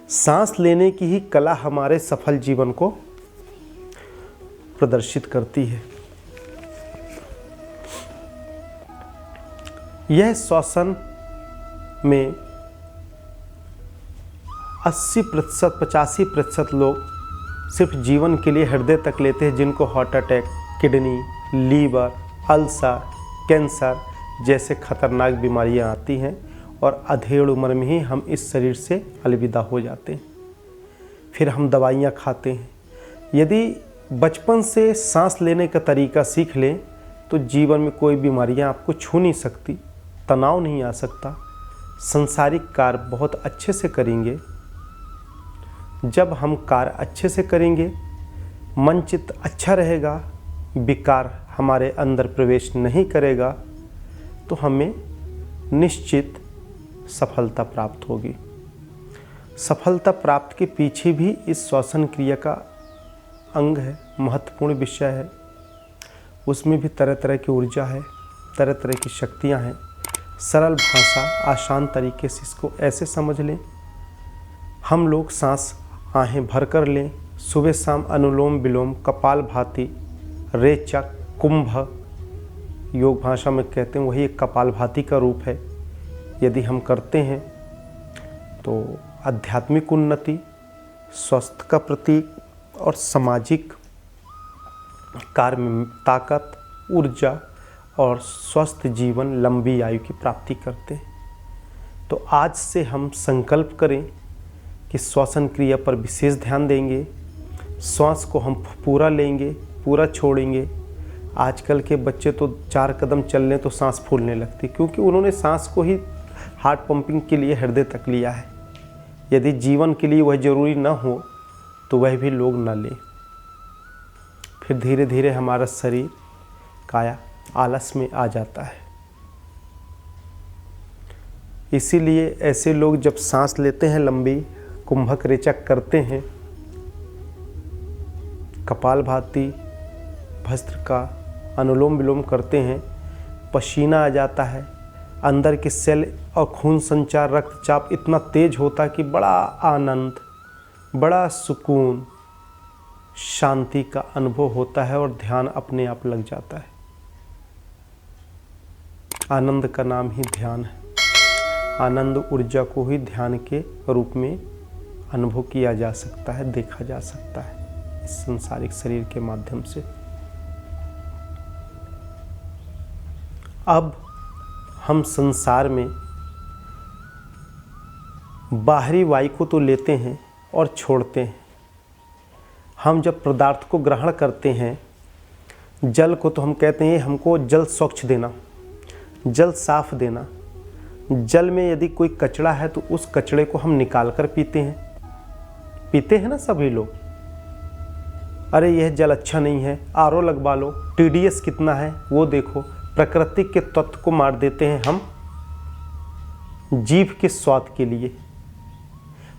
सांस लेने की ही कला हमारे सफल जीवन को प्रदर्शित करती है। यह श्वसन में 80% 85% लोग सिर्फ जीवन के लिए हृदय तक लेते हैं, जिनको heart attack, kidney, liver, ulcer, cancer जैसे खतरनाक बीमारियां आती हैं और अधेड़ उम्र में ही हम इस शरीर से अलविदा हो जाते हैं। फिर हम दवाइयां खाते हैं। यदि बचपन से सांस लेने का तरीका सीख लें तो जीवन में कोई बीमारियां आपको छू नहीं सकती, तनाव नहीं आ सकता, संसारिक कार्य बहुत अच्छे से करेंगे। जब हम कार्य अच्छे से करेंगे, मन चित्त अच्छा रहेगा, विकार हमारे अंदर प्रवेश नहीं करेगा, तो हमें निश्चित सफलता प्राप्त होगी। सफलता प्राप्त के पीछे भी इस श्वसन क्रिया का अंग है, महत्वपूर्ण विषय है। उसमें भी तरह तरह की ऊर्जा है, तरह तरह की शक्तियाँ हैं। सरल भाषा, आसान तरीके से इसको ऐसे समझ लें, हम लोग सांस आहें भर कर लें, सुबह शाम अनुलोम विलोम, कपालभाति, रेचक, कुंभ योग भाषा में कहते हैं, वही एक कपालभाति का रूप है। यदि हम करते हैं तो आध्यात्मिक उन्नति, स्वास्थ्य का प्रतीक और सामाजिक कार्य में ताकत, ऊर्जा और स्वस्थ जीवन, लंबी आयु की प्राप्ति करते हैं। तो आज से हम संकल्प करें कि श्वसन क्रिया पर विशेष ध्यान देंगे, श्वास को हम पूरा लेंगे, पूरा छोड़ेंगे। आजकल के बच्चे तो 4 कदम चल लें तो सांस फूलने लगती, क्योंकि उन्होंने सांस को ही हार्ट पंपिंग के लिए हृदय तक लिया है। यदि जीवन के लिए वह जरूरी न हो तो वह भी लोग न लें। फिर धीरे धीरे हमारा शरीर, काया आलस में आ जाता है। इसीलिए ऐसे लोग जब सांस लेते हैं लंबी, कुंभक रेचक करते हैं, कपालभाति, भस्त्रिका, अनुलोम विलोम करते हैं, पसीना आ जाता है, अंदर के सेल और खून संचार, रक्तचाप इतना तेज होता है कि बड़ा आनंद, बड़ा सुकून, शांति का अनुभव होता है और ध्यान अपने आप लग जाता है। आनंद का नाम ही ध्यान है। आनंद ऊर्जा को ही ध्यान के रूप में अनुभव किया जा सकता है, देखा जा सकता है इस संसारिक शरीर के माध्यम से। अब हम संसार में बाहरी वायु को तो लेते हैं और छोड़ते हैं। हम जब पदार्थ को ग्रहण करते हैं, जल को, तो हम कहते हैं हमको जल स्वच्छ देना, जल साफ देना। जल में यदि कोई कचरा है तो उस कचरे को हम निकाल कर पीते हैं ना सभी लोग। अरे यह जल अच्छा नहीं है, आरओ लगवा लो, टीडीएस कितना है वो देखो। प्रकृति के तत्व को मार देते हैं हम जीभ के स्वाद के लिए।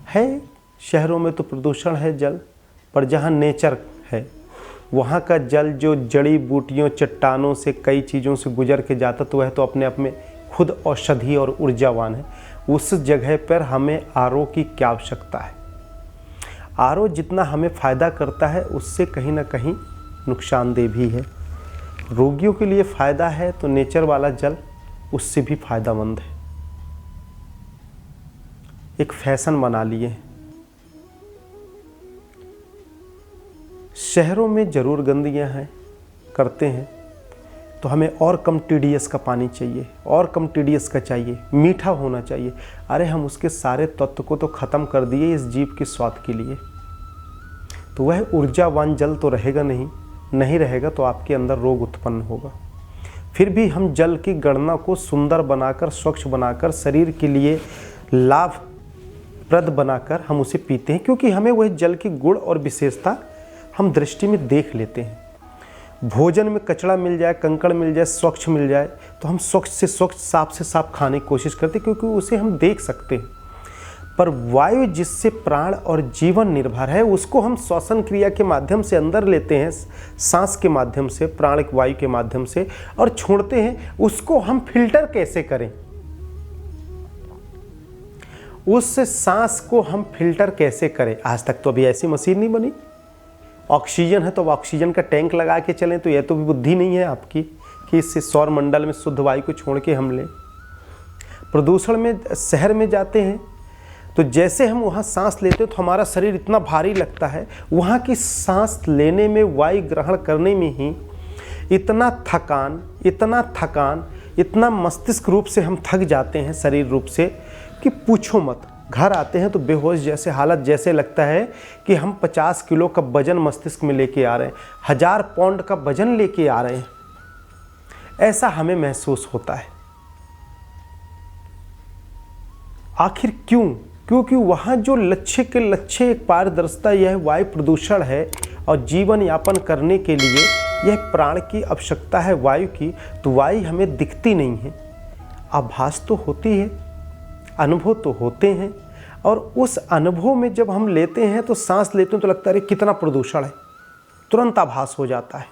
है शहरों में तो प्रदूषण है जल, पर जहाँ नेचर है वहाँ का जल जो जड़ी बूटियों, चट्टानों से, कई चीज़ों से गुजर के जाता, तो वह तो अपने आप में खुद औषधि और ऊर्जावान है। उस जगह पर हमें आरओ की क्या आवश्यकता है। आरओ जितना हमें फ़ायदा करता है उससे कहीं ना कहीं नुकसानदेह भी है। रोगियों के लिए फ़ायदा है तो नेचर वाला जल उससे भी फ़ायदामंद है। एक फैशन बना लिए हैं। शहरों में ज़रूर गंदगियां हैं, करते हैं, तो हमें और कम टीडीएस का पानी चाहिए, और कम टीडीएस का चाहिए, मीठा होना चाहिए। अरे हम उसके सारे तत्व को तो ख़त्म कर दिए इस जीव के स्वाद के लिए, तो वह ऊर्जावान जल तो रहेगा नहीं रहेगा तो आपके अंदर रोग उत्पन्न होगा। फिर भी हम जल की गणना को सुंदर बनाकर, स्वच्छ बनाकर, शरीर के लिए लाभप्रद बनाकर हम उसे पीते हैं, क्योंकि हमें वह जल की गुण और विशेषता हम दृष्टि में देख लेते हैं। भोजन में कचरा मिल जाए, कंकड़ मिल जाए, स्वच्छ मिल जाए, तो हम स्वच्छ से स्वच्छ, साफ से साफ खाने की कोशिश करते हैं, क्योंकि उसे हम देख सकते हैं। पर वायु जिससे प्राण और जीवन निर्भर है, उसको हम श्वसन क्रिया के माध्यम से अंदर लेते हैं, सांस के माध्यम से, प्राणिक वायु के माध्यम से, और छोड़ते हैं। उसको हम फिल्टर कैसे करें, उस सांस को हम फिल्टर कैसे करें। आज तक तो अभी ऐसी मशीन नहीं बनी। ऑक्सीजन है तो अब ऑक्सीजन का टैंक लगा के चलें, तो यह तो भी बुद्धि नहीं है आपकी कि इससे सौर मंडल में शुद्ध वायु को छोड़ के हम लें। प्रदूषण में शहर में जाते हैं तो जैसे हम वहाँ सांस लेते हैं तो हमारा शरीर इतना भारी लगता है, वहाँ की सांस लेने में, वायु ग्रहण करने में ही इतना थकान, इतना मस्तिष्क रूप से हम थक जाते हैं शरीर रूप से कि पूछो मत। घर आते हैं तो बेहोश जैसे हालत, जैसे लगता है कि हम 50 किलो का वजन मस्तिष्क में लेके आ रहे हैं, 1000 पाउंड का वजन लेके आ रहे हैं, ऐसा हमें महसूस होता है। आखिर क्यों? क्योंकि वहाँ जो लक्ष्य के लक्ष्य एक पारदर्शिता, यह वायु प्रदूषण है और जीवन यापन करने के लिए यह प्राण की आवश्यकता है वायु की, तो वायु हमें दिखती नहीं है। आभास तो होती है, अनुभव तो होते हैं, और उस अनुभव में जब हम लेते हैं तो सांस लेते हैं तो लगता है कितना प्रदूषण है, तुरंत आभास हो जाता है।